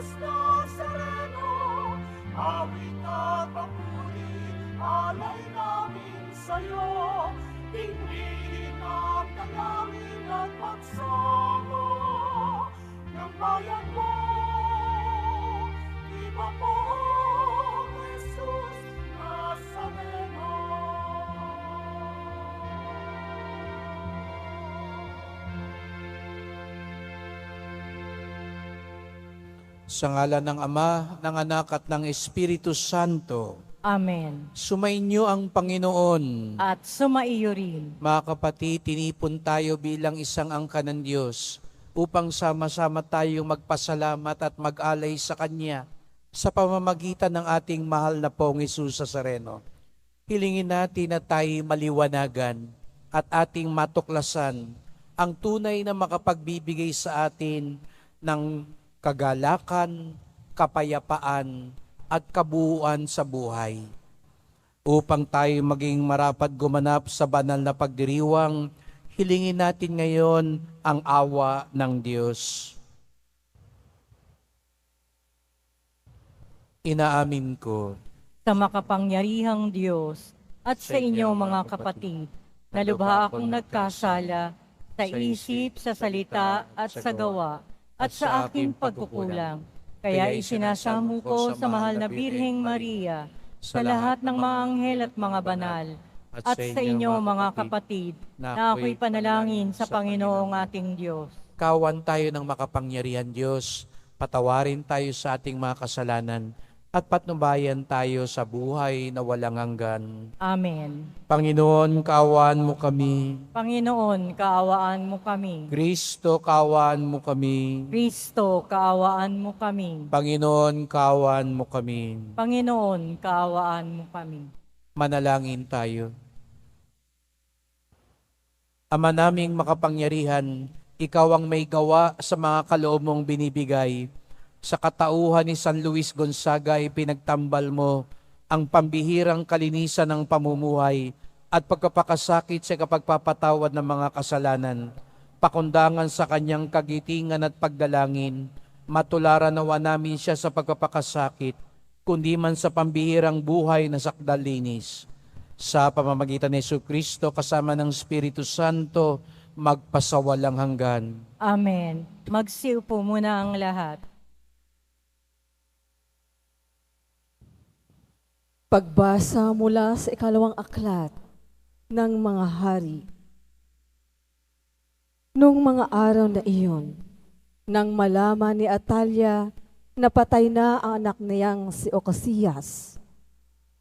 Jesus Nazareno, awit at papuri, alay namin sa'yo. Tingin ang dalangin at pagsamo ng bayan mo. Iba po, Jesus Nazareno. Sa ngalan ng Ama, ng Anak at ng Espiritu Santo. Amen. Sumainyo ang Panginoon. At sumaiyo rin. Mga kapatid, tinipon tayo bilang isang angkan ng Diyos upang sama-sama tayong magpasalamat at mag-alay sa Kanya sa pamamagitan ng ating mahal na Pong Jesus Nazareno. Hilingin natin na tayo maliwanagan at ating matuklasan ang tunay na makapagbibigay sa atin ng kagalakan, kapayapaan, at kabuuan sa buhay. Upang tayo maging marapat gumanap sa banal na pagdiriwang, hilingin natin ngayon ang awa ng Diyos. Inaamin ko Sa makapangyarihang Diyos at sa inyong mga kapatid, na lubha akong nagkasala sa isip, sa salita at sa gawa, at sa aking pagkukulang. Kaya isinasamo ko sa mahal na Birheng Maria, sa lahat ng mga anghel at mga banal, at sa inyo mga kapatid, na ako'y panalangin sa Panginoong ating Diyos. kawan tayo ng makapangyarihan Diyos, patawarin tayo sa ating mga kasalanan, at patnubayan tayo sa buhay na walang hanggan. Amen. Panginoon, kaawaan mo kami. Panginoon, kaawaan mo kami. Kristo, kaawaan mo kami. Kristo, kaawaan mo kami. Panginoon, kaawaan mo kami. Panginoon, kaawaan mo kami. Manalangin tayo. Ama naming makapangyarihan, ikaw ang may gawa sa mga kaloob mong binibigay. Sa katauhan ni San Luis Gonzaga, ipinagtambal mo ang pambihirang kalinisan ng pamumuhay at pagkapakasakit sa kapagpapatawad ng mga kasalanan. Pakundangan sa kanyang kagitingan at pagdalangin, matularan nawa namin siya sa pagkapakasakit, kundi man sa pambihirang buhay na sakdalinis. Sa pamamagitan ni Jesucristo kasama ng Espiritu Santo, magpasawalang hanggan. Amen. Magsiupo muna ang lahat. Pagbasa mula sa ikalawang aklat ng mga hari. Nung mga araw na iyon, nang malaman ni Atalia na patay na ang anak niyang si Ocasias,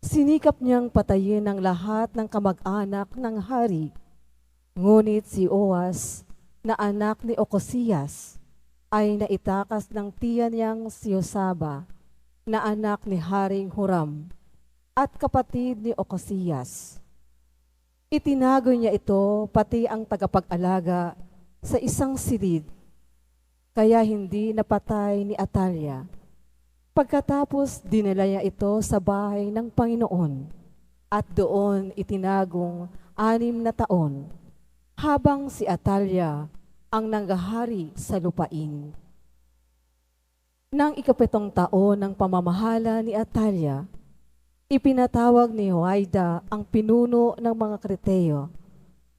sinikap niyang patayin ang lahat ng kamag-anak ng hari. Ngunit si Oas, na anak ni Ocasias, ay naitakas ng tiyan niyang si Josaba, na anak ni Haring Huram, at kapatid ni Ocasias. Itinago niya ito pati ang tagapag-alaga sa isang silid, kaya hindi napatay ni Atalia. Pagkatapos dinala niya ito sa bahay ng Panginoon at doon itinagong 6 na taon habang si Atalia ang nanggahari sa lupain. Nang 7 taon ng pamamahala ni Atalia, ipinatawag ni Huwaida ang pinuno ng mga Kreteo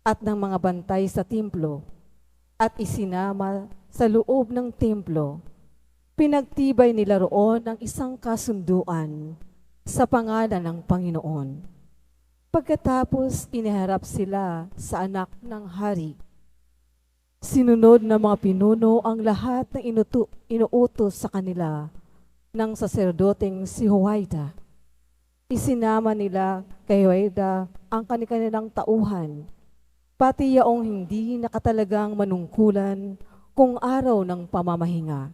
at ng mga bantay sa templo at isinama sa loob ng templo. Pinagtibay nila roon ang isang kasunduan sa pangalan ng Panginoon. Pagkatapos iniharap sila sa anak ng hari. Sinunod ng mga pinuno ang lahat ng inuutos sa kanila ng saserdoteng si Huwaida. Isinama nila kay Huwaida ang kanilang tauhan, pati yaong hindi nakatalagang manungkulan kung araw ng pamamahinga.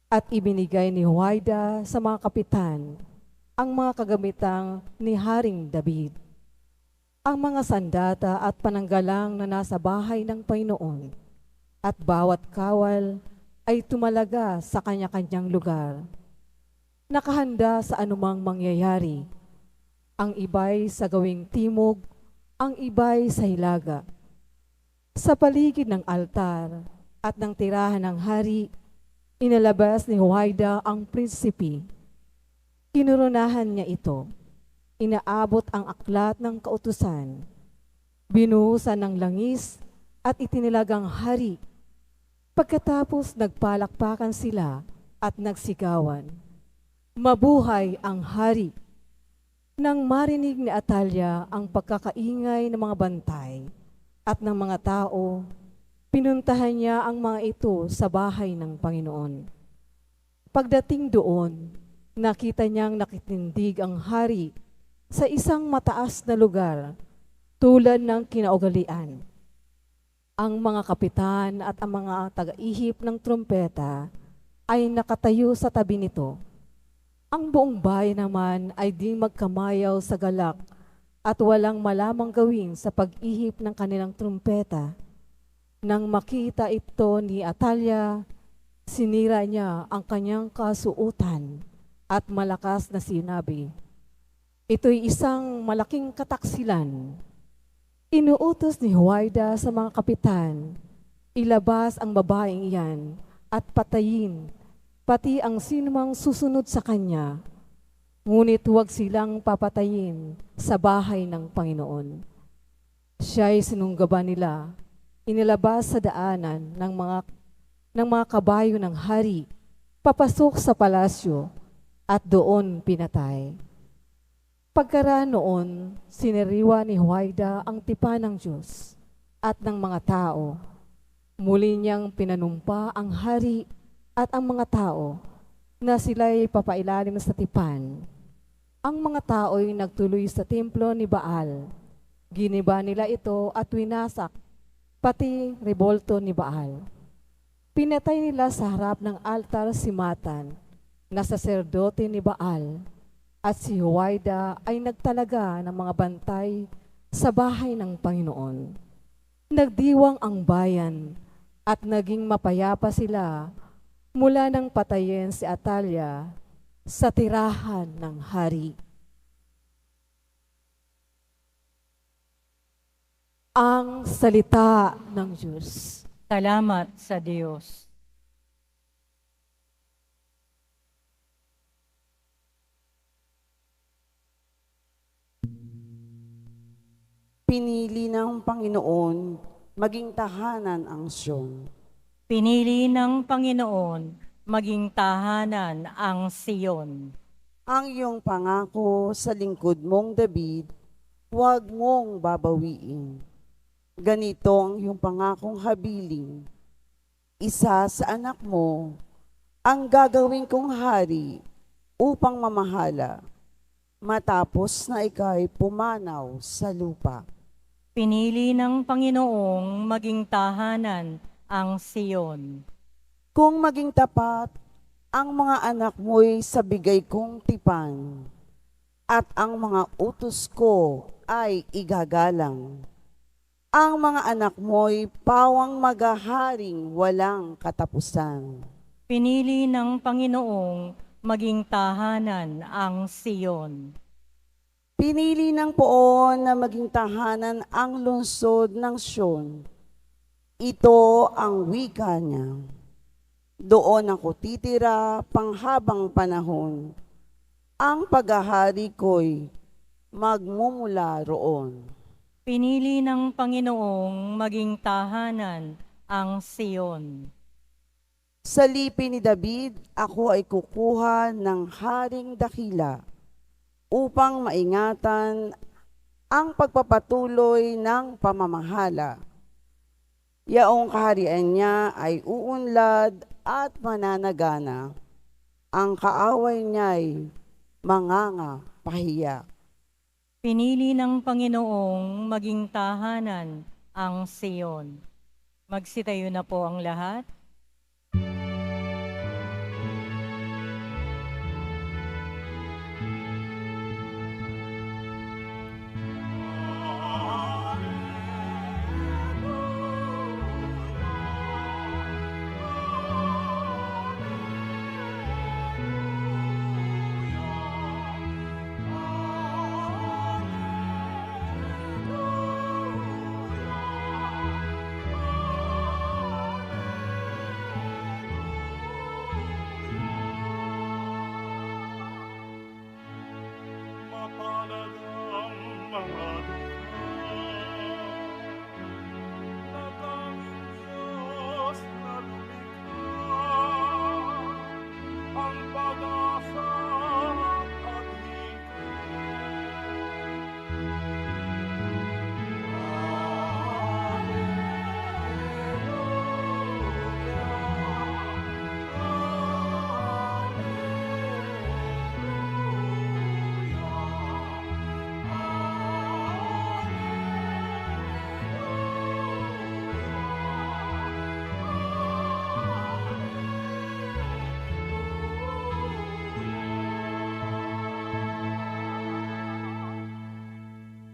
At ibinigay ni Huwaida sa mga kapitan ang mga kagamitang ni Haring David, ang mga sandata at pananggalang na nasa bahay ng Panginoon, at bawat kawal ay tumalaga sa kanya-kanyang lugar. Nakahanda sa anumang mangyayari. Ang iba'y sa gawing timog, ang iba'y sa hilaga. Sa paligid ng altar at ng tirahan ng hari, Inalabas ni Huwaida ang prinsipi. Kinurunahan niya ito. Inaabot ang aklat ng kautusan. Binuhusan ng langis at itinilagang hari. Pagkatapos nagpalakpakan sila at nagsigawan. Mabuhay ang hari! Nang marinig ni Atalia ang pagkakaingay ng mga bantay at ng mga tao, pinuntahan niya ang mga ito sa bahay ng Panginoon. Pagdating doon, nakita niyang nakitindig ang hari sa isang mataas na lugar tulad ng kinaugalian. Ang mga kapitan at ang mga taga-ihip ng trumpeta ay nakatayo sa tabi nito. Ang buong bayan naman ay di magkamayaw sa galak at walang malamang gawin sa pag-ihip ng kanilang trumpeta. Nang makita ito ni Atalia, sinira niya ang kanyang kasuotan at malakas na sinabi, "Ito'y isang malaking kataksilan." Inuutos ni Huwaida sa mga kapitan, ilabas ang babaeng iyan at patayin, pati ang sinumang susunod sa kanya. Ngunit huwag silang papatayin sa bahay ng Panginoon. Siya'y sinunggaban nila, inilabas sa daanan ng mga kabayo ng hari, papasok sa palasyo, at doon pinatay. Pagkaraan noon, siniriwa ni Huwaida ang tipan ng Diyos at ng mga tao. Muli niyang pinanumpa ang hari at ang mga tao na sila'y papailalim sa tipan. Ang mga tao'y nagtuloy sa templo ni Baal. Giniba nila ito at winasak, pati rebolto ni Baal. Pinatay nila sa harap ng altar si Matan, na saserdote ni Baal, at si Huwaida ay nagtalaga ng mga bantay sa bahay ng Panginoon. Nagdiwang ang bayan at naging mapayapa sila mula nang patayin si Atalia sa tirahan ng hari. Ang salita ng Diyos. Salamat sa Diyos. Pinili ng Panginoon maging tahanan ang Sion. Pinili ng Panginoon maging tahanan ang Siyon. Ang iyong pangako sa lingkod mong David, huwag mong babawiin. Ganito ang iyong pangakong habiling. Isa sa anak mo ang gagawin kong hari upang mamahala, matapos na ika'y pumanaw sa lupa. Pinili ng Panginoong maging tahanan ang Siyon. Kung maging tapat ang mga anak mo'y sa bigay kong tipan, at ang mga utos ko ay igagalang. Ang mga anak mo'y pawang magaharing walang katapusan. Pinili ng Panginoong maging tahanan ang Siyon. Pinili ng Poon na maging tahanan ang lungsod ng Sion. Ito ang wika niya. Doon ako titira panghabang panahon. Ang paghahari ko'y magmumula roon. Pinili ng Panginoong maging tahanan ang Siyon. Sa lipi ni David, ako ay kukuha ng haring dakila upang maingatan ang pagpapatuloy ng pamamahala. Yaong kaharian niya ay uunlad at mananagana. Ang kaaway niya'y mangangapahiya. Pinili ng Panginoong maging tahanan ang Siyon. Magsitayo na po ang lahat.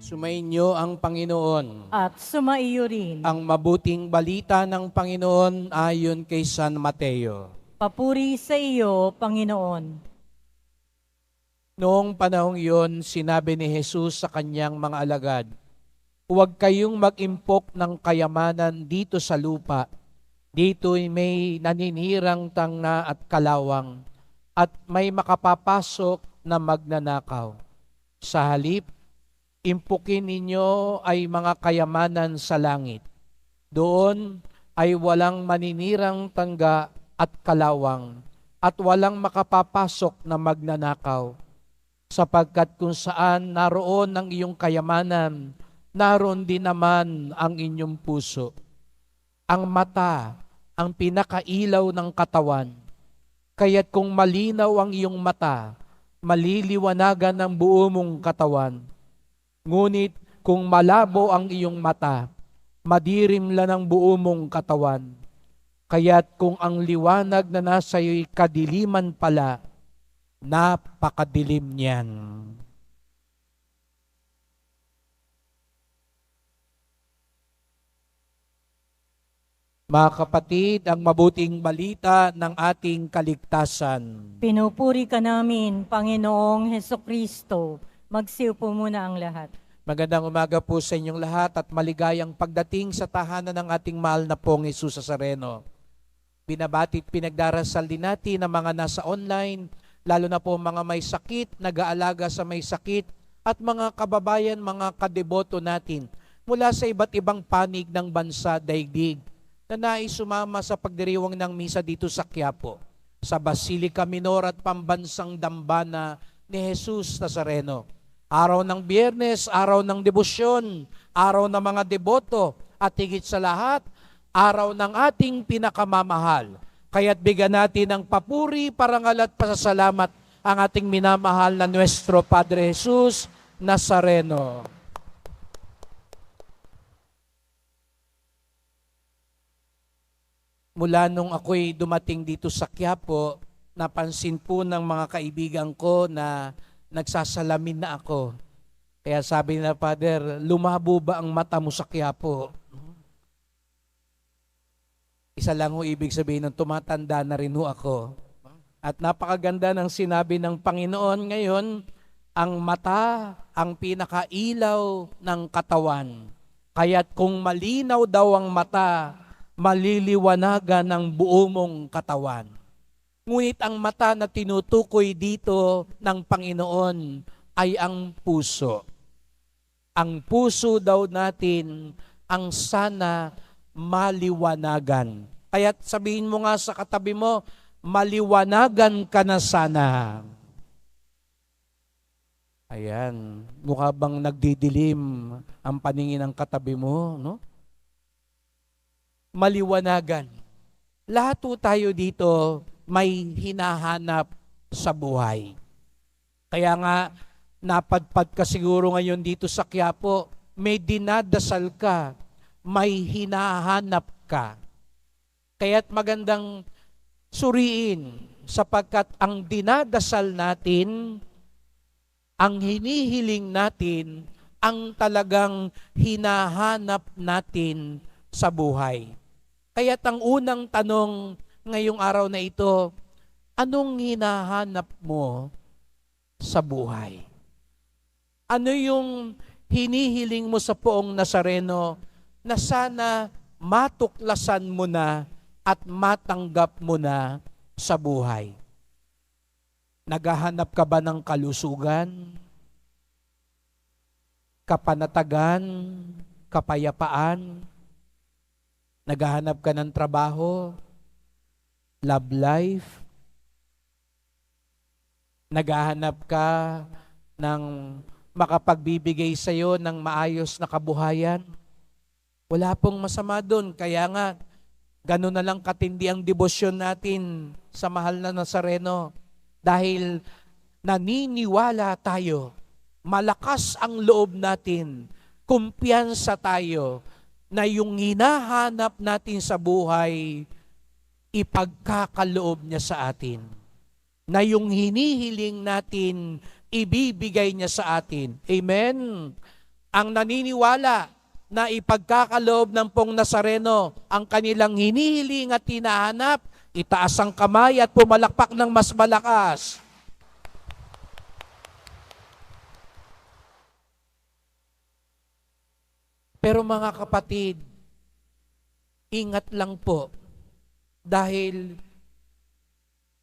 Sumainyo ang Panginoon. At sumaiyo rin. Ang mabuting balita ng Panginoon ayon kay San Mateo. Papuri sa iyo, Panginoon. Noong panahong iyon, sinabi ni Jesus sa kanyang mga alagad, "Huwag kayong mag-impok ng kayamanan dito sa lupa. Dito'y may naninirang tangna at kalawang, at may makapapasok na magnanakaw. Sa halip, impukin ninyo ay mga kayamanan sa langit. Doon ay walang maninirang tangga at kalawang, at walang makapapasok na magnanakaw. Sapagkat kung saan naroon ang iyong kayamanan, naroon din naman ang inyong puso. Ang mata, ang pinakailaw ng katawan. Kaya't kung malinaw ang iyong mata, maliliwanagan ang buo mong katawan. Ngunit kung malabo ang iyong mata, madirim lang ang buo mong katawan. Kaya't kung ang liwanag na nasa iyo'y kadiliman pala, napakadilim niyan." Mga kapatid, ang mabuting balita ng ating kaligtasan. Pinupuri ka namin, Panginoong Hesukristo. Magsiupo muna ang lahat. Magandang umaga po sa inyong lahat at maligayang pagdating sa tahanan ng ating mahal na pong Jesus Nazareno. Binabatit pinagdarasal din natin ang mga nasa online, lalo na po mga may sakit, nag-aalaga sa may sakit, at mga kababayan, mga kadeboto natin mula sa iba't ibang panig ng bansa, daigdig, na nais sumama sa pagdiriwang ng misa dito sa Quiapo, sa Basilica Minor at Pambansang Dambana ni Jesus Nazareno. Araw ng Biyernes, araw ng debosyon, araw ng mga deboto, at higit sa lahat, araw ng ating pinakamamahal. Kaya't bigyan natin ng papuri, parangal at pasasalamat ang ating minamahal na Nuestro Padre Jesus Nazareno. Mula nung ako'y dumating dito sa Quiapo, napansin po ng mga kaibigan ko na nagsasalamin na ako. Kaya sabi nila, "Father, lumabo ba ang mata mo sa Quiapo?" Isa lang ho ibig sabihin ng tumatanda na rin ho ako. At napakaganda ng sinabi ng Panginoon ngayon, ang mata, ang pinakailaw ng katawan. Kaya't kung malinaw daw ang mata, maliliwanagan ang buo mong katawan. Ngunit ang mata na tinutukoy dito ng Panginoon ay ang puso. Ang puso daw natin ang sana maliwanagan. Kaya't sabihin mo nga sa katabi mo, maliwanagan ka na sana. Ayan, mukha bang nagdidilim ang paningin ng katabi mo, no? Maliwanagan. Lahat po tayo dito may hinahanap sa buhay. Kaya nga, napadpad ka siguro ngayon dito sa Quiapo, may dinadasal ka, may hinahanap ka. Kaya't magandang suriin sapagkat ang dinadasal natin, ang hinihiling natin, ang talagang hinahanap natin sa buhay. Kaya't ang unang tanong ngayong araw na ito, anong hinahanap mo sa buhay? Ano yung hinihiling mo sa Poong Nazareno na sana matuklasan mo na at matanggap mo na sa buhay? Naghahanap ka ba ng kalusugan, kapanatagan, kapayapaan? Naghahanap ka ng trabaho, love life? Naghahanap ka ng makapagbibigay sa iyo ng maayos na kabuhayan? Wala pong masama doon. Kaya nga, gano'n na lang katindi ang debosyon natin sa mahal na Nazareno. Dahil naniniwala tayo, malakas ang loob natin, kumpiyansa tayo, na yung hinahanap natin sa buhay, ipagkakaloob niya sa atin. Na yung hinihiling natin, ibibigay niya sa atin. Amen? ang naniniwala na ipagkakaloob ng pong Nazareno ang kanilang hinihiling at hinahanap, itaas ang kamay at pumalakpak ng mas malakas. Pero mga kapatid, ingat lang po dahil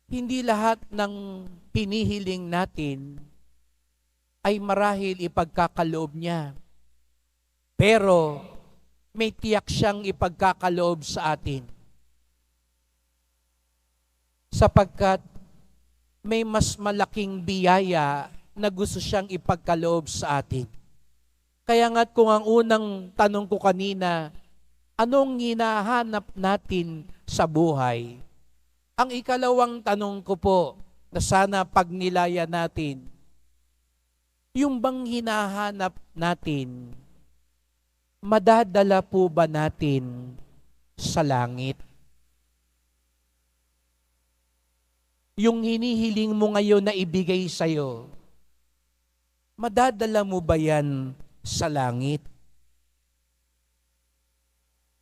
hindi lahat ng hinihiling natin ay marahil ipagkakaloob niya. Pero may tiyak siyang ipagkakaloob sa atin. Sapagkat may mas malaking biyaya na gusto siyang ipagkaloob sa atin. Kaya nga kung ang unang tanong ko kanina, anong hinahanap natin sa buhay? Ang ikalawang tanong ko po, na sana pagnilaya natin, yung bang hinahanap natin, madadala po ba natin sa langit? Yung hinihiling mo ngayon na ibigay sa'yo, madadala mo ba yan sa langit?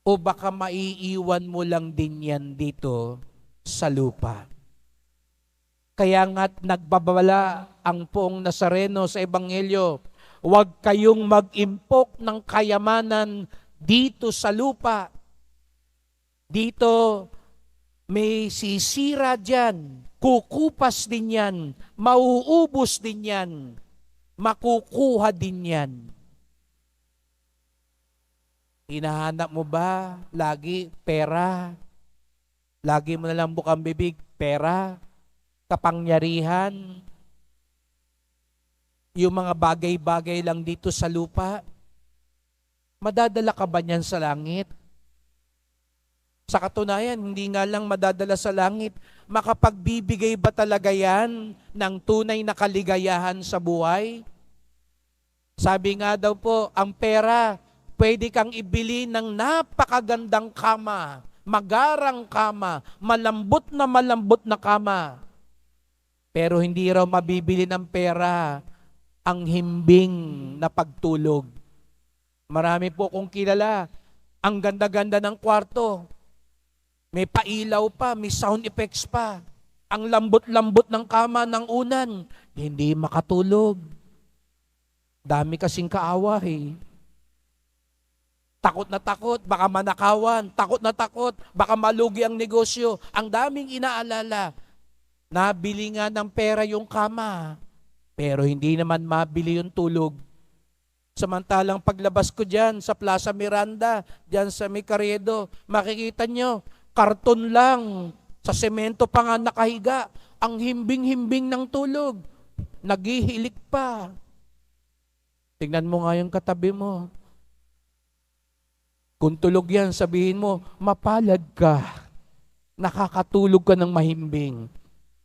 O baka maiiwan mo lang din yan dito sa lupa? Kaya nga't nagbabala ang poong Nazareno sa Ebanghelyo, huwag kayong mag-impok ng kayamanan dito sa lupa. Dito may sisira dyan, kukupas din yan, mauubos din yan, makukuha din yan. Hinahanap mo ba lagi pera? Lagi mo na lang bukang bibig, pera, kapangyarihan, yung mga bagay-bagay lang dito sa lupa? Madadala ka ba niyan sa langit? Sa katunayan, hindi nga lang madadala sa langit, makapagbibigay ba talaga yan ng tunay na kaligayahan sa buhay? Sabi nga daw po, ang pera, pwede kang ibili ng napakagandang kama, magarang kama, malambot na kama. Pero hindi raw mabibili ng pera ang himbing na pagtulog. Marami po kong kilala, ang ganda-ganda ng kwarto, may pailaw pa, may sound effects pa, ang lambot-lambot ng kama ng unan, hindi makatulog. Dami kasing kaaway. Takot na takot, baka manakawan. Takot na takot, baka malugi ang negosyo. Ang daming inaalala. Nabili nga ng pera yung kama, pero hindi naman mabili yung tulog. Samantalang paglabas ko dyan sa Plaza Miranda, dyan sa Micaredo, makikita nyo, karton lang, sa semento pa nga nakahiga, ang himbing-himbing ng tulog. Naghihilik pa. Tingnan mo nga yung katabi mo. Kung tulog yan, sabihin mo, mapalad ka. Nakakatulog ka ng mahimbing.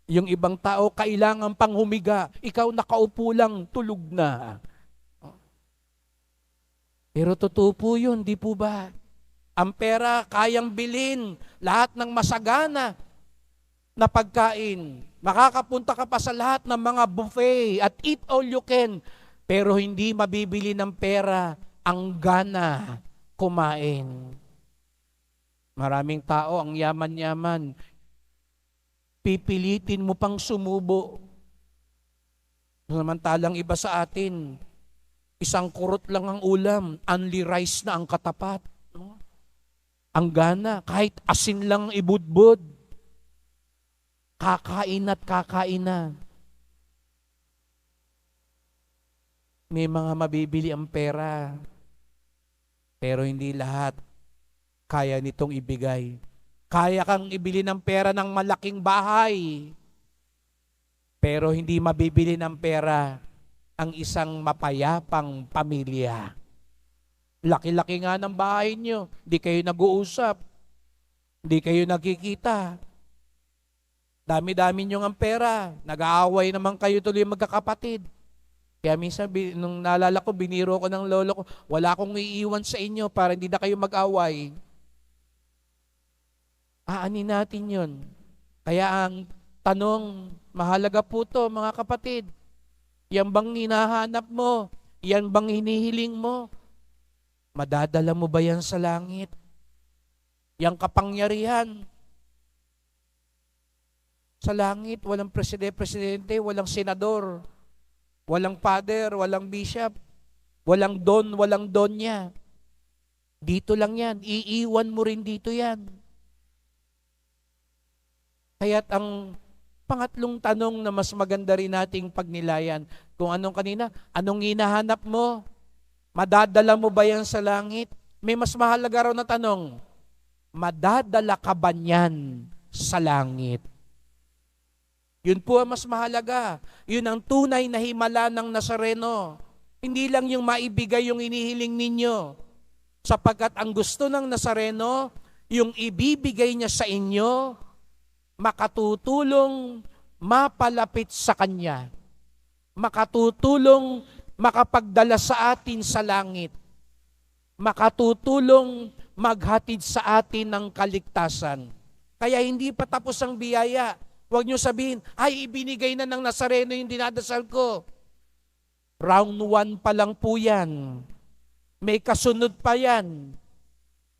Yung ibang tao, kailangan pang humiga. Ikaw nakaupo lang, tulog na. Pero totoo po yun, di po ba? Ang pera, kayang bilhin lahat ng masagana na pagkain. Makakapunta ka pa sa lahat ng mga buffet at eat all you can. Pero hindi mabibili ng pera ang gana kumain. Maraming tao, ang yaman-yaman, pipilitin mo pang sumubo. Samantalang iba sa atin, isang kurot lang ang ulam, only rice na ang katapat. No? Ang gana, kahit asin lang ibudbud. Kakain at kakain na. May mga mabibili ang pera, pero hindi lahat kaya nitong ibigay. Kaya kang ibili ng pera ng malaking bahay, pero hindi mabibili ng pera ang isang mapayapang pamilya. Laki-laki nga ng bahay nyo, di kayo nag-uusap, di kayo nagkikita. Dami-dami nyo ng pera, nag-aaway naman kayo tuloy magkakapatid. Kaya minsan, nung naalala ko, biniro ko ng lolo ko, wala akong iiwan sa inyo para hindi na kayo mag-away. Aanin natin yun. Kaya ang tanong, mahalaga po to mga kapatid, yan bang hinahanap mo, Yan bang hinihiling mo? Madadala mo ba yan sa langit? Yang kapangyarihan sa langit, walang presidente, walang senador, walang father, walang bishop, walang donya. Dito lang yan. Iiwan mo rin dito yan. Kaya't ang pangatlong tanong na mas maganda rin nating pagnilayan, kung anong kanina, anong hinahanap mo? Madadala mo ba yan sa langit? May mas mahalaga raw na tanong, madadala ka ba niyan sa langit? Yun po ang mas mahalaga. Yun ang tunay na himala ng Nazareno. Hindi lang yung maibigay yung inihiling ninyo. Sapagkat ang gusto ng Nazareno, yung ibibigay niya sa inyo, makatutulong mapalapit sa Kanya. Makatutulong makapagdala sa atin sa langit. Makatutulong maghatid sa atin ng kaligtasan. Kaya hindi pa tapos ang biyaya. Huwag niyo sabihin, ay ibinigay na ng Nazareno yung dinadasal ko. Round 1 pa lang po yan. May kasunod pa yan.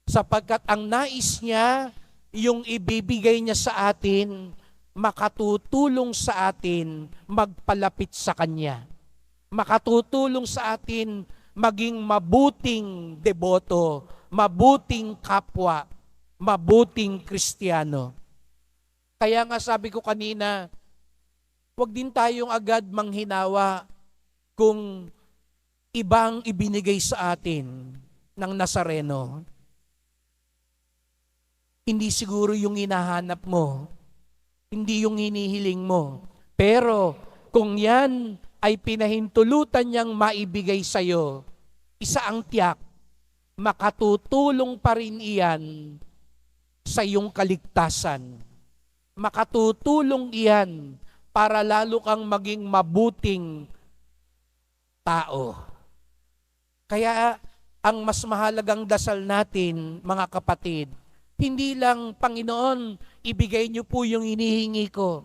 Sapagkat ang nais niya, yung ibibigay niya sa atin, makatutulong sa atin magpalapit sa Kanya. Makatutulong sa atin maging mabuting deboto, mabuting kapwa, mabuting Kristiyano. Kaya nga sabi ko kanina, huwag din tayong agad manghinawa kung ibang ibinigay sa atin ng Nazareno. Hindi siguro yung hinahanap mo, hindi yung hinihiling mo. Pero kung yan ay pinahintulutan niyang maibigay sa iyo, isa ang tiyak, makatutulong pa rin iyan sa iyong kaligtasan. Makatutulong iyan para lalo kang maging mabuting tao. Kaya ang mas mahalagang dasal natin, mga kapatid, hindi lang, Panginoon, ibigay niyo po yung hinihingi ko.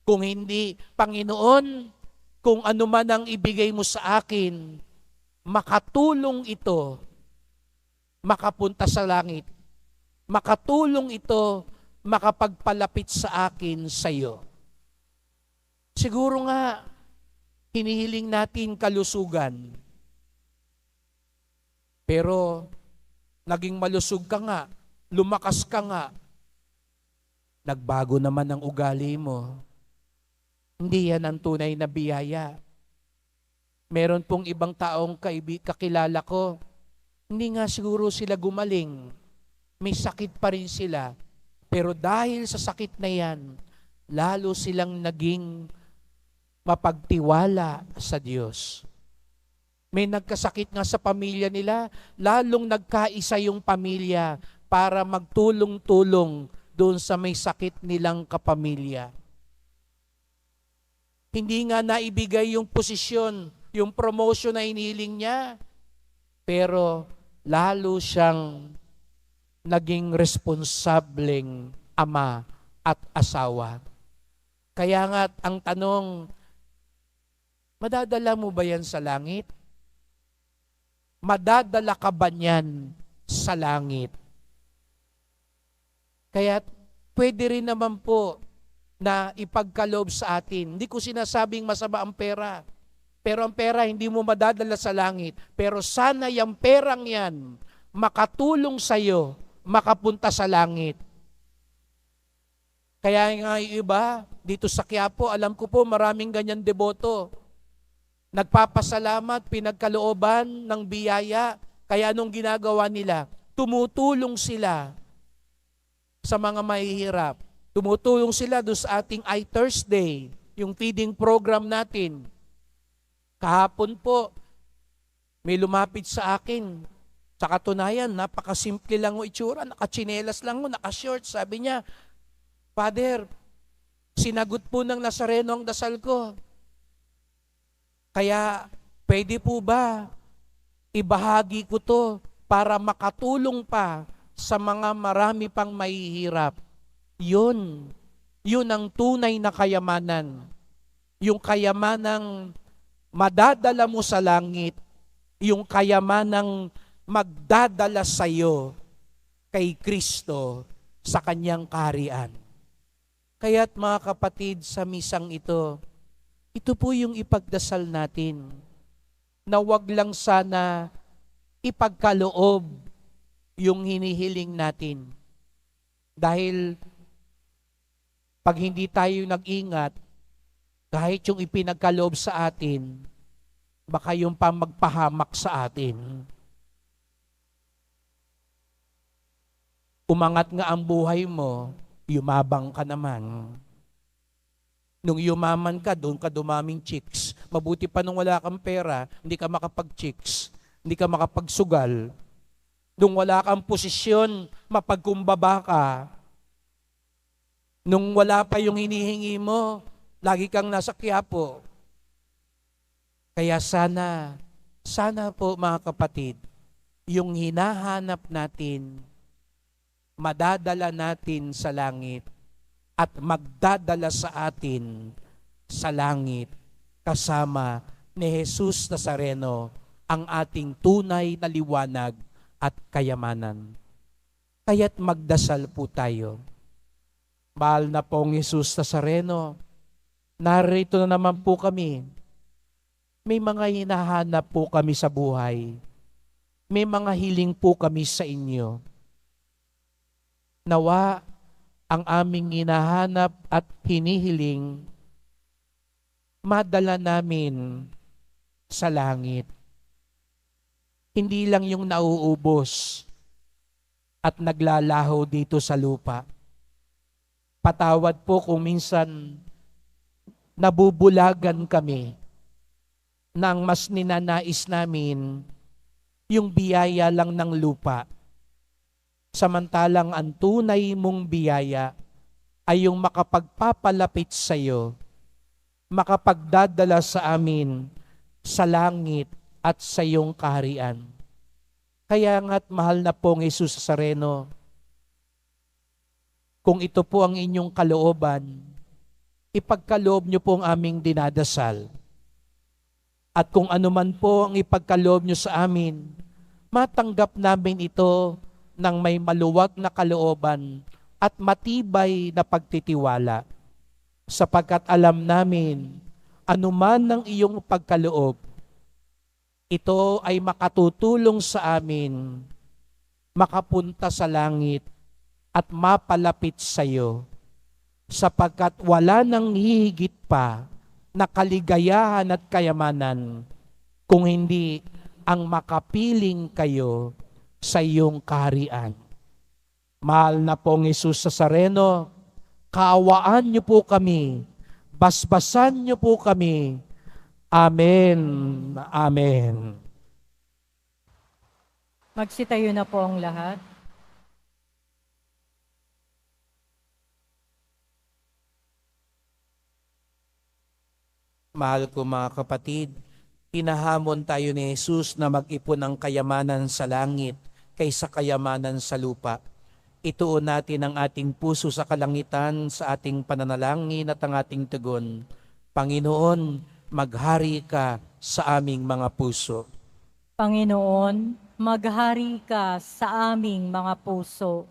Kung hindi, Panginoon, kung ano man ang ibigay mo sa akin, makatulong ito, makapunta sa langit. Makatulong ito, makapagpalapit sa akin sa iyo. Siguro nga, hinihiling natin kalusugan. Pero, naging malusog ka nga, lumakas ka nga, nagbago naman ang ugali mo. Hindi yan ang tunay na biyaya. Meron pong ibang taong kakilala ko, hindi nga siguro sila gumaling. May sakit pa rin sila. Pero dahil sa sakit na yan, lalo silang naging mapagtiwala sa Diyos. May nagkasakit nga sa pamilya nila, lalong nagkaisa yung pamilya para magtulong-tulong doon sa may sakit nilang kapamilya. Hindi nga naibigay yung posisyon, yung promotion na inihiling niya, pero lalo siyang naging responsableng ama at asawa. Kaya nga ang tanong, madadala mo ba yan sa langit? Madadala ka ba niyan sa langit? Kaya pwede rin naman po na ipagkaloob sa atin. Hindi ko sinasabing masama ang pera. Pero ang pera hindi mo madadala sa langit. Pero sana yung perang yan makatulong sa iyo, makapunta sa langit. Kaya nga yung iba, dito sa Quiapo, alam ko po maraming ganyan deboto. Nagpapasalamat, pinagkalooban ng biyaya. Kaya anong ginagawa nila? Tumutulong sila sa mga mahihirap. Tumutulong sila doon sa ating iThursday, yung feeding program natin. Kahapon po, may lumapit sa akin. Sa katunayan, napakasimple lang o itsura, nakachinelas lang o, nakashort. Sabi niya, Father, sinagot po ng Nazareno ang dasal ko. Kaya, pwede po ba ibahagi ko to para makatulong pa sa mga marami pang mahihirap? Yun ang tunay na kayamanan. Yung kayamanang madadala mo sa langit yung kayamanang magdadala sa iyo kay Kristo sa kanyang kaharian. Kaya't mga kapatid, sa misang ito po yung ipagdasal natin, na wag lang sana ipagkaloob yung hinihiling natin. Dahil pag hindi tayo nag-ingat, kahit yung ipinagkaloob sa atin, baka yung pa magpahamak sa atin. Umangat nga ang buhay mo, yumabang ka naman. Nung yumaman ka, doon ka dumaming chicks. Mabuti pa nung wala kang pera, hindi ka makapag-chicks, hindi ka makapagsugal. Nung wala kang posisyon, mapagkumbaba ka. Nung wala pa yung hinihingi mo, lagi kang nasa Quiapo. Kaya sana po mga kapatid, yung hinahanap natin, madadala natin sa langit at magdadala sa atin sa langit kasama ni Jesus Nazareno, ang ating tunay na liwanag at kayamanan. Kaya't magdasal po tayo. Mahal na pong Jesus Nazareno, narito na naman po kami. May mga hinahanap po kami sa buhay. May mga hiling po kami sa inyo. Nawa ang aming hinahanap at hinihiling, madala namin sa langit. Hindi lang yung nauubos at naglalaho dito sa lupa. Patawad po kung minsan nabubulagan kami nang mas ninanais namin yung biyaya lang ng lupa. Samantalang ang tunay mong biyaya ay yung makapagpapalapit sa iyo, makapagdadala sa amin sa langit at sa iyong kaharian. Kaya nga't mahal na pong Jesus Nazareno, kung ito po ang inyong kalooban, ipagkaloob niyo po ang aming dinadasal. At kung ano man po ang ipagkaloob niyo sa amin, matanggap namin ito ng may maluwag na kalooban at matibay na pagtitiwala, sapagkat alam namin, anuman ang iyong pagkaloob, ito ay makatutulong sa amin makapunta sa langit at mapalapit sa iyo, sapagkat wala nang hihigit pa na kaligayahan at kayamanan kung hindi ang makapiling kayo sa iyong kaharian. Mahal na pong Jesus Nazareno, kaawaan niyo po kami, basbasan niyo po kami. Amen. Amen. Magsitayo na po ang lahat. Mahal ko mga kapatid, pinahamon tayo ni Jesus na mag-ipon ng kayamanan sa langit kaysa kayamanan sa lupa. Ituon natin ang ating puso sa kalangitan sa ating pananalangin at ang ating tugon. Panginoon, maghari ka sa aming mga puso. Panginoon, maghari ka sa aming mga puso.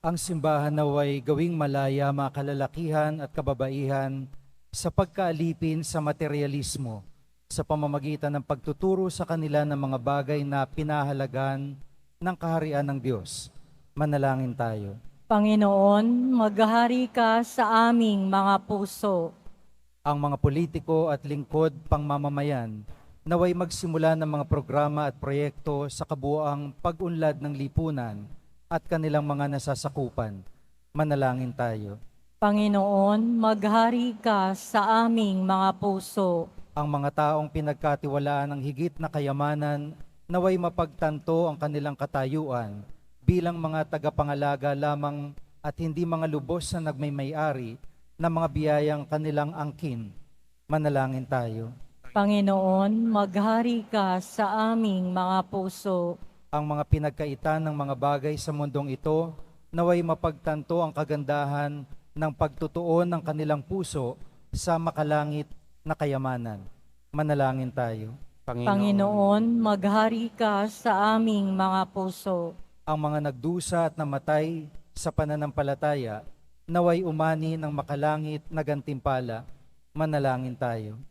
Ang simbahan naway gawing malaya mga kalalakihan at kababaihan sa pagkaalipin sa materialismo sa pamamagitan ng pagtuturo sa kanila ng mga bagay na pinahalagan ng kaharian ng Diyos. Manalangin tayo. Panginoon, maghari ka sa aming mga puso. Ang mga politiko at lingkod pangmamamayan naway magsimula ng mga programa at proyekto sa kabuuang pag-unlad ng lipunan at kanilang mga nasasakupan. Manalangin tayo. Panginoon, maghari ka sa aming mga puso. Ang mga taong pinagkatiwalaan ng higit na kayamanan naway mapagtanto ang kanilang katayuan bilang mga tagapangalaga lamang at hindi mga lubos na nagmay-ari ng mga biyayang kanilang angkin. Manalangin tayo. Panginoon, maghari ka sa aming mga puso. Ang mga pinagkaitan ng mga bagay sa mundong ito naway mapagtanto ang kagandahan ng pagtutuon ng kanilang puso sa makalangit na kayamanan. Manalangin tayo. Panginoon, maghari ka sa aming mga puso. Ang mga nagdusa at namatay sa pananampalataya, naway umani ng makalangit na gantimpala. Manalangin tayo.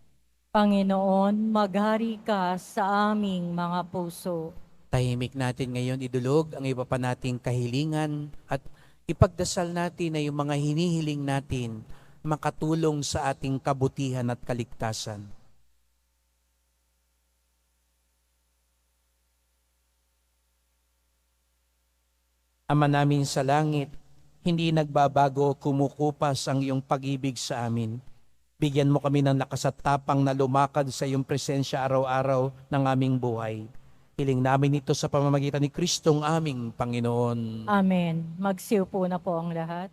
Panginoon, maghari ka sa aming mga puso. Tahimik natin ngayon idulog ang iba pa nating kahilingan at ipagdasal natin na yung mga hinihiling natin makatulong sa ating kabutihan at kaligtasan. Ama namin sa langit, hindi nagbabago, kumukupas ang iyong pag-ibig sa amin. Bigyan mo kami ng lakas at tapang na lumakad sa iyong presensya araw-araw ng aming buhay. Hiling namin ito sa pamamagitan ni Kristong aming Panginoon. Amen. Magsiupo na po ang lahat.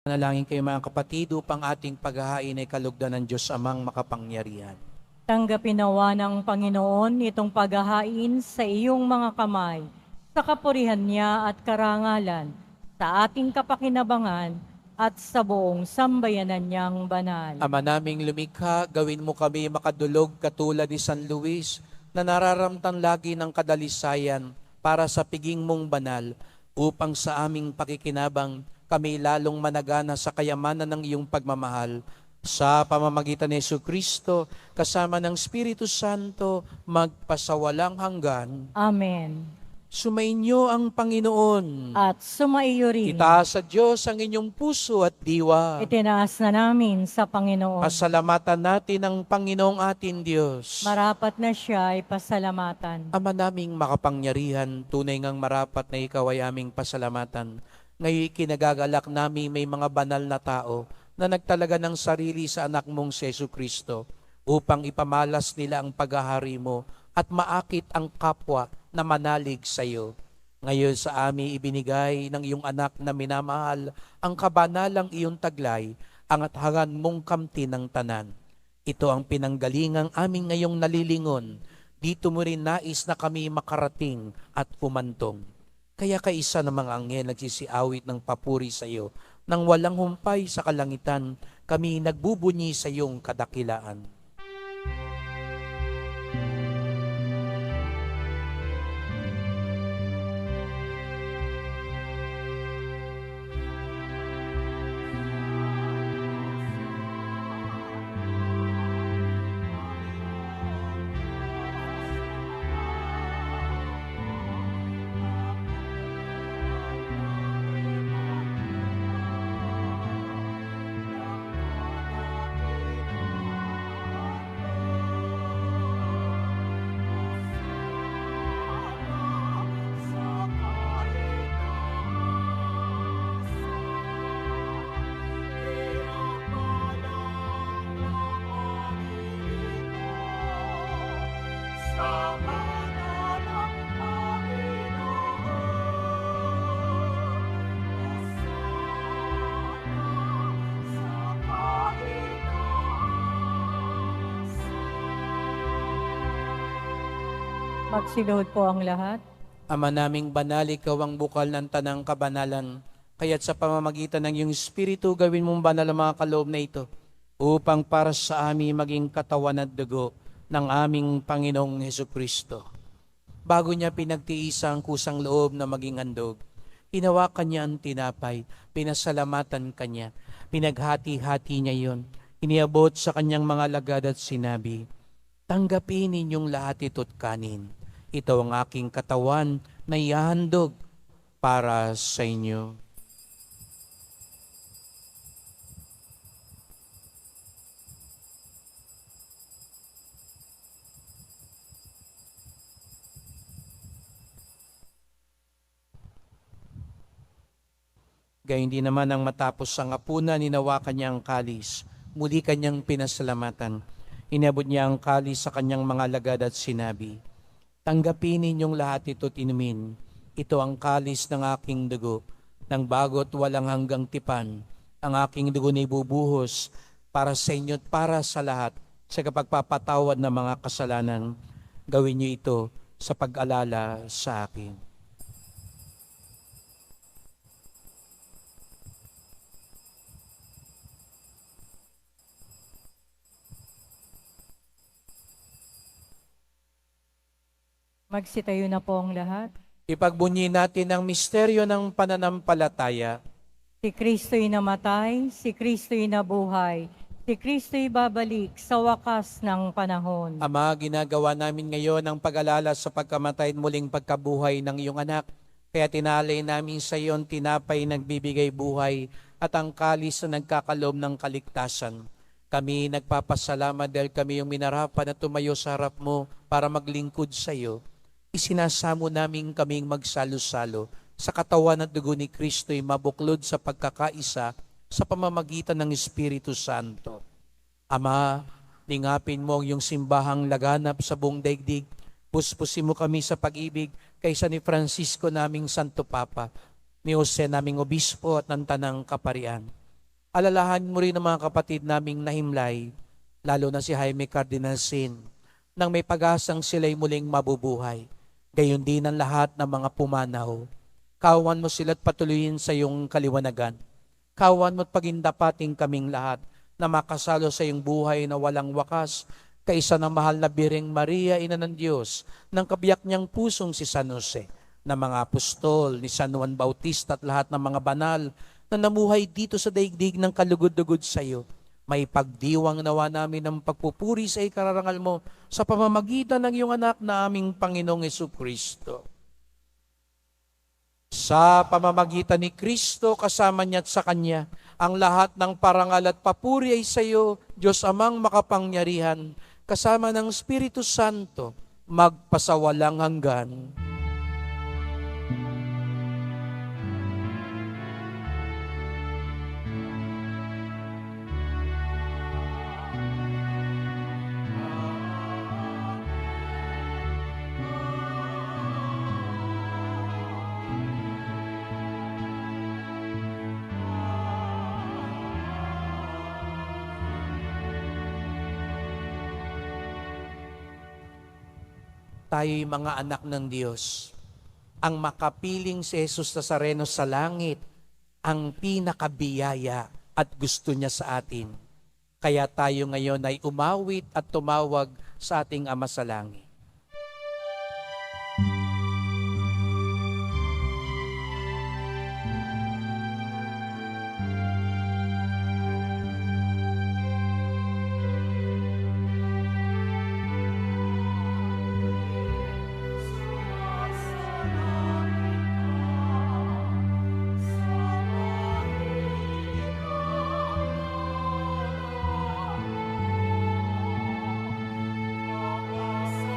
Manalangin kayo mga kapatid upang ating paghahain ay kalugdan ng Diyos amang makapangyarihan. Tanggapin nawa ng Panginoon itong paghahain sa iyong mga kamay, sa kapurihan niya at karangalan, sa ating kapakinabangan at sa buong sambayanan niyang banal. Ama naming lumikha, gawin mo kami makadulog katulad ni San Luis na nararamtan lagi ng kadalisayan para sa piging mong banal upang sa aming pakikinabang kami lalong managana sa kayamanan ng iyong pagmamahal. Sa pamamagitan ni Jesucristo, kasama ng Espiritu Santo, magpasawalang hanggan. Amen. Sumainyo ang Panginoon. At sumaiyo rin. Itaas sa Diyos ang inyong puso at diwa. Itinaas na namin sa Panginoon. Pasalamatan natin ang Panginoong atin Diyos. Marapat na siya ay pasalamatan. Ama naming makapangyarihan, tunay ngang marapat na ikaw ay aming pasalamatan. Ngayon kinagagalak namin may mga banal na tao na nagtalaga ng sarili sa anak mong si Jesucristo upang ipamalas nila ang paghahari mo at maakit ang kapwa na manalig sa iyo. Ngayon sa amin ibinigay ng iyong anak na minamahal ang kabanalang iyong taglay, ang athangan mong kamti ng tanan. Ito ang pinanggalingang aming ngayong nalilingon. Dito mo rin nais na kami makarating at pumantong. Kaya kaisa ng mga anghel nagsisiawit ng papuri sa iyo. Nang walang humpay sa kalangitan, kami nagbubunyi sa iyong kadakilaan. Sa pangalang Magsiluhod po ang lahat. Ama naming banal, ikaw ang bukal ng tanang kabanalan. Kaya't sa pamamagitan ng iyong Espiritu, gawin mong banal ang mga kaloob na ito upang para sa amin maging katawan at dugo ng aming Panginoong Hesukristo. Bago niya pinagtiis ang kusang loob na maging handog, hinawakan niya ang tinapay, pinasalamatan kanya, pinaghati-hati niya yon, iniabot sa kanyang mga lagad at sinabi, "Tanggapin ninyong lahat ito't kanin. Ito ang aking katawan na ihahandog para sa inyo." Gayun din naman ang matapos ang hapunan, hinawakan niya ang kalis. Muli kanyang pinasalamatan. Inabot niya ang kalis sa kanyang mga lagad at sinabi, "Tanggapin ninyong lahat ito't inumin. Ito ang kalis ng aking dugo, ng bago't walang hanggang tipan. Ang aking dugo na ibubuhos para sa inyo at para sa lahat sa kapagpapatawad ng mga kasalanan. Gawin niyo ito sa pag-alala sa akin." Magsitayo na po ang lahat. Ipagbunyi natin ang misteryo ng pananampalataya. Si Kristo'y namatay, si Kristo'y nabuhay, si Kristo'y babalik sa wakas ng panahon. Ama, ginagawa namin ngayon ang pag-alala sa pagkamatay at muling pagkabuhay ng iyong anak. Kaya tinalay namin sa iyon tinapay nagbibigay buhay at ang kalis na nagkakaloob ng kaligtasan. Kami nagpapasalamat dahil kami yung minarapan at tumayo sa harap mo para maglingkod sa iyo. Isinasamo namin kaming magsalo-salo sa katawan at dugo ni Kristo'y mabuklod sa pagkakaisa sa pamamagitan ng Espiritu Santo. Ama, lingapin mo ang iyong simbahang laganap sa buong daigdig. Puspusin mo kami sa pag-ibig kaysa ni Francisco naming Santo Papa, ni Jose naming Obispo at ng Tanang Kaparian. Alalahan mo rin ang mga kapatid naming nahimlay, lalo na si Jaime Cardinal Sin, nang may pag-asang sila'y muling mabubuhay. Gayon din ang lahat ng mga pumanaw. Kawan mo sila't patuloyin sa iyong kaliwanagan. Kawan mo't pagindapating kaming lahat na makasalo sa iyong buhay na walang wakas, kaisa ng mahal na Birheng Maria, Ina ng Diyos, ng kabiyak niyang pusong si San Jose, ng mga apostol, ni San Juan Bautista at lahat ng mga banal na namuhay dito sa daigdig ng kalugod-lugod sa iyo. May pagdiwang nawa namin ng pagpupuri sa ikararangal mo sa pamamagitan ng iyong anak na aming Panginoong Hesukristo. Sa pamamagitan ni Kristo, kasama niya at sa Kanya, ang lahat ng parangal at papuri ay sa iyo, Diyos Amang makapangyarihan, kasama ng Espiritu Santo, magpasawalang hanggan. Tayo'y mga anak ng Diyos. Ang makapiling si Jesus Nazareno sa langit, ang pinakabiyaya at gusto niya sa atin. Kaya tayo ngayon ay umawit at tumawag sa ating Ama sa langit. Sa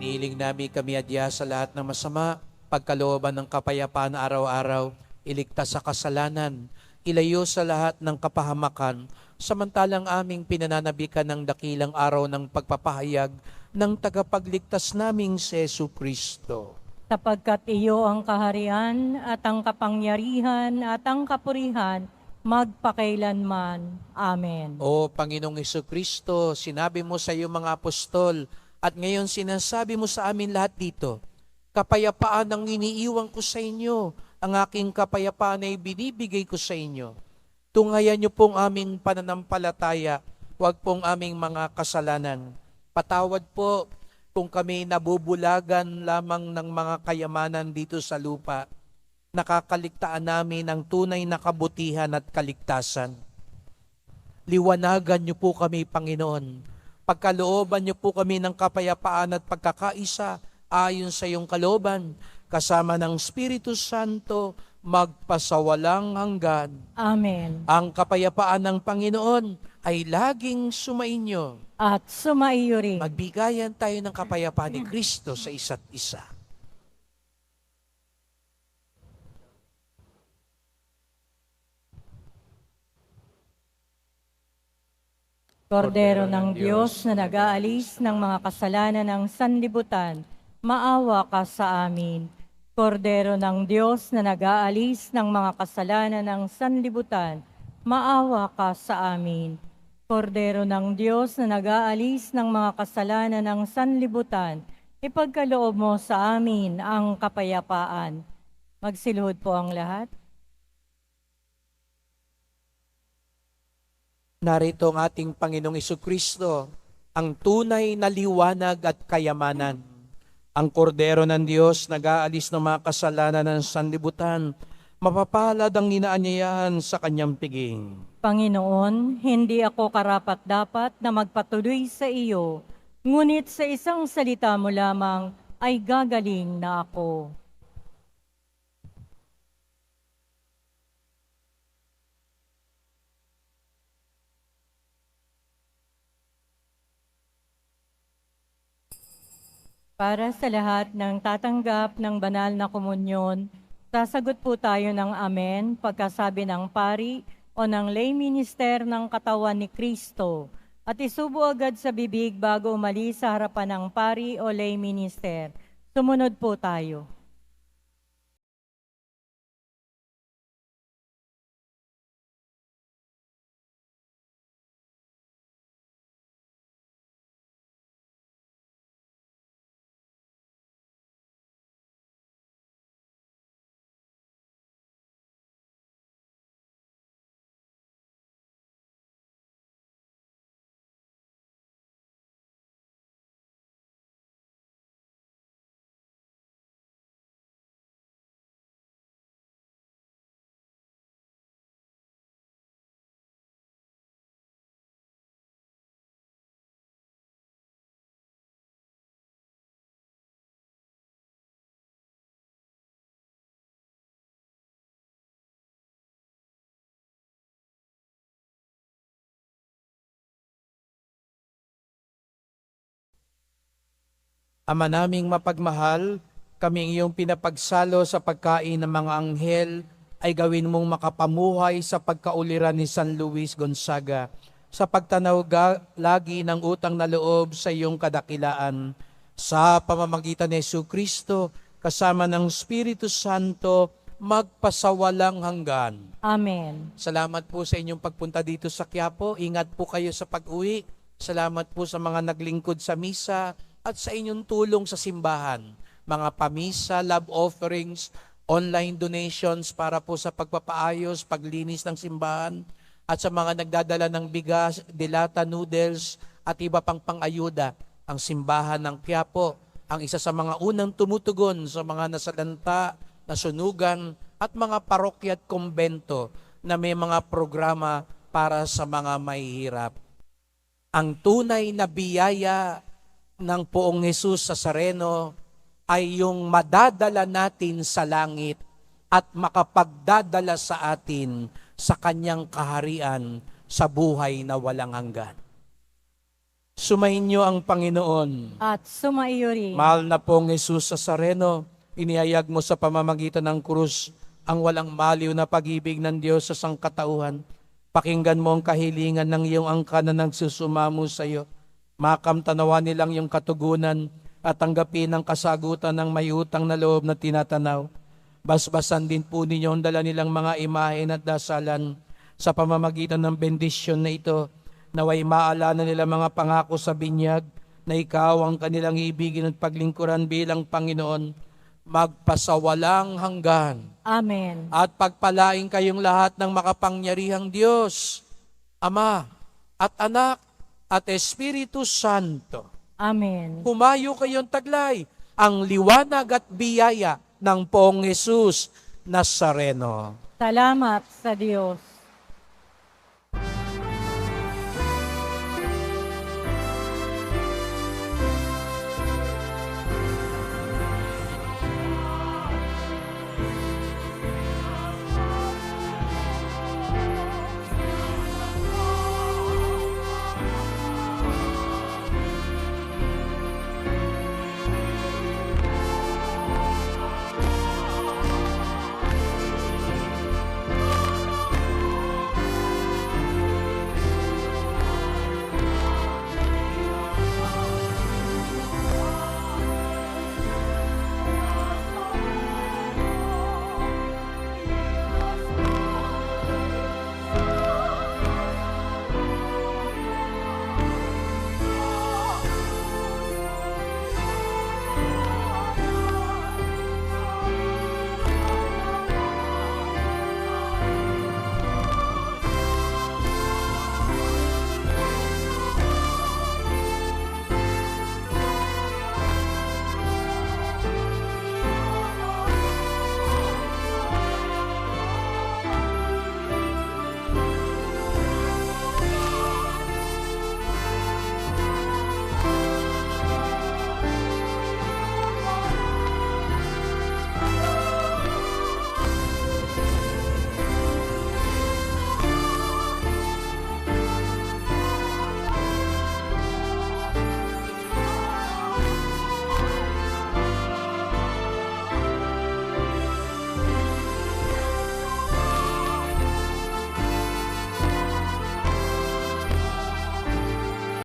Iniiling namin kami adya sa lahat ng masama, pagkalooban ng kapayapaan araw-araw, iligtas sa kasalanan, ilayo sa lahat ng kapahamakan, samantalang aming pinananabikan ng dakilang araw ng pagpapahayag ng tagapagligtas naming si Jesu Kristo. Sapagkat iyo ang kaharian at ang kapangyarihan at ang kapurihan magpakailanman. Amen. O Panginoong Hesus Kristo, sinabi mo sa iyong mga apostol at ngayon sinasabi mo sa amin lahat dito, kapayapaan ang iniiwan ko sa inyo, ang aking kapayapaan ay binibigay ko sa inyo. Tungayan niyo pong aming pananampalataya, huwag pong aming mga kasalanan. Patawad po kung kami nabubulagan lamang ng mga kayamanan dito sa lupa. Nakakaligtaan namin ang tunay na kabutihan at kaligtasan. Liwanagan niyo po kami, Panginoon. Pagkalooban niyo po kami ng kapayapaan at pagkakaisa ayon sa iyong kalooban, kasama ng Espiritu Santo, magpasawalang hanggan. Amen. Ang kapayapaan ng Panginoon ay laging sumainyo. At sumaiyo rin. Magbigayan tayo ng kapayapaan ni Kristo sa isa't isa. Kordero ng Diyos na nag-aalis ng mga kasalanan ng sanlibutan, maawa ka sa amin. Kordero ng Diyos na nag-aalis ng mga kasalanan ng sanlibutan, maawa ka sa amin. Kordero ng Diyos na nag-aalis ng mga kasalanan ng sanlibutan, ipagkaloob mo sa amin ang kapayapaan. Magsiluhod po ang lahat. Narito ang ating Panginoong Jesucristo, ang tunay na liwanag at kayamanan. Ang kordero ng Diyos nag-aalis ng mga kasalanan ng sanlibutan, mapapalad ang inaanyayahan sa kanyang piging. Panginoon, hindi ako karapat-dapat na magpatuloy sa iyo, ngunit sa isang salita mo lamang ay gagaling na ako. Para sa lahat ng tatanggap ng banal na komunyon, sasagot po tayo ng amen pagkasabi ng pari o ng lay minister ng katawan ni Kristo at isubo agad sa bibig bago umalis sa harapan ng pari o lay minister. Sumunod po tayo. Ama naming mapagmahal, kaming iyong pinapagsalo sa pagkain ng mga anghel, ay gawin mong makapamuhay sa pagkauliran ni San Luis Gonzaga, sa pagtanaw lagi ng utang na loob sa iyong kadakilaan, sa pamamagitan ni Jesu Kristo, kasama ng Espiritu Santo, magpasawalang hanggan. Amen. Salamat po sa inyong pagpunta dito sa Quiapo. Ingat po kayo sa pag-uwi. Salamat po sa mga naglingkod sa misa at sa inyong tulong sa simbahan. Mga pamisa, love offerings, online donations para po sa pagpapaayos, paglinis ng simbahan, at sa mga nagdadala ng bigas, dilata, noodles, at iba pang pang-ayuda. Ang simbahan ng Quiapo, ang isa sa mga unang tumutugon sa mga nasalanta, nasunugan, at mga parokya at kumbento na may mga programa para sa mga mahihirap. Ang tunay na biyaya ng Poong Jesus sa Nazareno ay yung madadala natin sa langit at makapagdadala sa atin sa kanyang kaharian sa buhay na walang hanggan. Sumainyo ang Panginoon. At sumaiyo rin. Mahal na pong Jesus Nazareno, inihayag mo sa pamamagitan ng krus ang walang maliw na pag-ibig ng Diyos sa sangkatauhan. Pakinggan mo ang kahilingan ng iyong angka na nagsusumamo sa iyo. Makamtanawa nilang iyong katugunan at tanggapin ang kasagutan ng may utang na loob na tinatanaw. Basbasan din po ninyo ang dala nilang mga imahen at dasalan sa pamamagitan ng bendisyon na ito. Naway maalala nila mga pangako sa binyag na ikaw ang kanilang ibigin at paglingkuran bilang Panginoon magpasawalang hanggan. Amen. At pagpalain kayong lahat ng makapangyarihang Diyos, Ama at Anak at Espiritu Santo. Amen. Humayo kayong taglay ang liwanag at biyaya ng Poong Jesus Nazareno. Salamat sa Diyos.